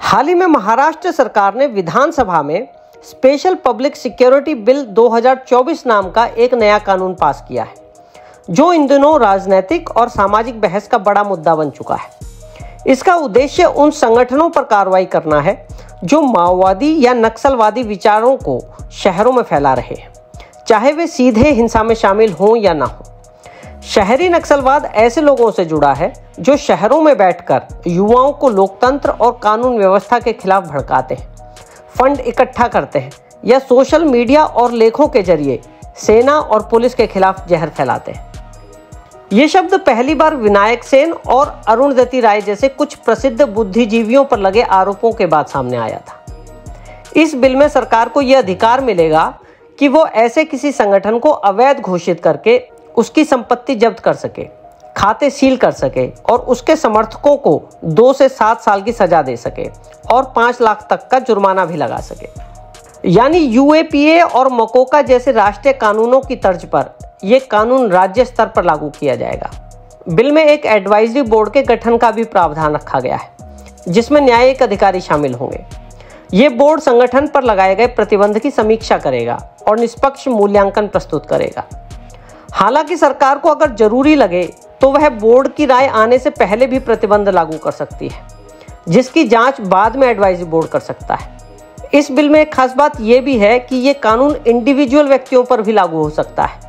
हाल ही में महाराष्ट्र सरकार ने विधानसभा में स्पेशल पब्लिक सिक्योरिटी बिल 2024 नाम का एक नया कानून पास किया है, जो इन दिनों राजनीतिक और सामाजिक बहस का बड़ा मुद्दा बन चुका है। इसका उद्देश्य उन संगठनों पर कार्रवाई करना है जो माओवादी या नक्सलवादी विचारों को शहरों में फैला रहे हैं, चाहे वे सीधे हिंसा में शामिल हों या ना हों। शहरी नक्सलवाद ऐसे लोगों से जुड़ा है जो शहरों में बैठकर युवाओं को लोकतंत्र और कानून व्यवस्था के खिलाफ भड़काते हैं, फंड इकट्ठा करते हैं या सोशल मीडिया और लेखों के जरिए सेना और पुलिस के खिलाफ जहर फैलाते हैं। ये शब्द पहली बार विनायक सेन और अरुणधति राय जैसे कुछ प्रसिद्ध बुद्धिजीवियों पर लगे आरोपों के बाद सामने आया था। इस बिल में सरकार को यह अधिकार मिलेगा कि वो ऐसे किसी संगठन को अवैध घोषित करके उसकी संपत्ति जब्त कर सके, खाते सील कर सके और उसके समर्थकों को 2 से 7 साल की सजा दे सके और 5 लाख तक का जुर्माना भी लगा सके। यानी यूएपीए और मकोका जैसे राष्ट्रीय कानूनों की तर्ज पर यह कानून राज्य स्तर पर लागू किया जाएगा। बिल में एक एडवाइजरी बोर्ड के गठन का भी प्रावधान रखा गया है, जिसमें न्यायिक अधिकारी शामिल होंगे। ये बोर्ड संगठन पर लगाए गए प्रतिबंध की समीक्षा करेगा और निष्पक्ष मूल्यांकन प्रस्तुत करेगा। हालांकि सरकार को अगर जरूरी लगे तो वह बोर्ड की राय आने से पहले भी प्रतिबंध लागू कर सकती है, जिसकी जांच बाद में एडवाइजरी बोर्ड कर सकता है। इस बिल में एक खास बात यह भी है कि ये कानून इंडिविजुअल व्यक्तियों पर भी लागू हो सकता है,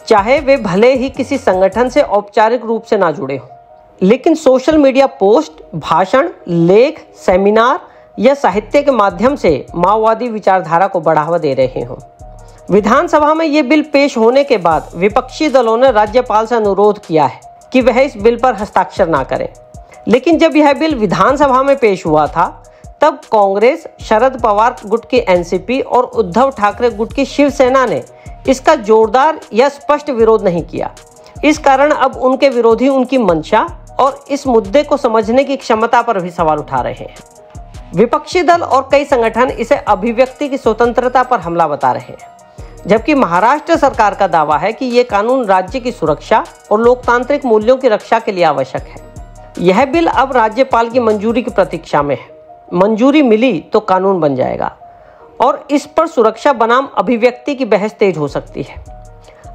चाहे वे भले ही किसी संगठन से औपचारिक रूप से ना जुड़े हों, लेकिन सोशल मीडिया पोस्ट, भाषण, लेख, सेमिनार या साहित्य के माध्यम से माओवादी विचारधारा को बढ़ावा दे रहे हों। विधानसभा में ये बिल पेश होने के बाद विपक्षी दलों ने राज्यपाल से अनुरोध किया है कि वह इस बिल पर हस्ताक्षर ना करें, लेकिन जब यह बिल विधानसभा में पेश हुआ था तब कांग्रेस, शरद पवार गुट की एनसीपी और उद्धव ठाकरे गुट की शिवसेना ने इसका जोरदार या स्पष्ट विरोध नहीं किया। इस कारण अब उनके विरोधी उनकी मंशा और इस मुद्दे को समझने की क्षमता पर भी सवाल उठा रहे हैं। विपक्षी दल और कई संगठन इसे अभिव्यक्ति की स्वतंत्रता पर हमला बता रहे हैं, जबकि महाराष्ट्र सरकार का दावा है कि ये कानून राज्य की सुरक्षा और लोकतांत्रिक मूल्यों की रक्षा के लिए आवश्यक है। यह बिल अब राज्यपाल की मंजूरी की प्रतीक्षा में है। मंजूरी मिली तो कानून बन जाएगा और इस पर सुरक्षा बनाम अभिव्यक्ति की बहस तेज हो सकती है।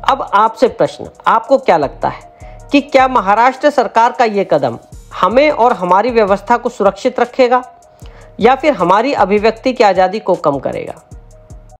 अब आपसे प्रश्न, आपको क्या लगता है कि क्या महाराष्ट्र सरकार का ये कदम हमें और हमारी व्यवस्था को सुरक्षित रखेगा या फिर हमारी अभिव्यक्ति की आज़ादी को कम करेगा?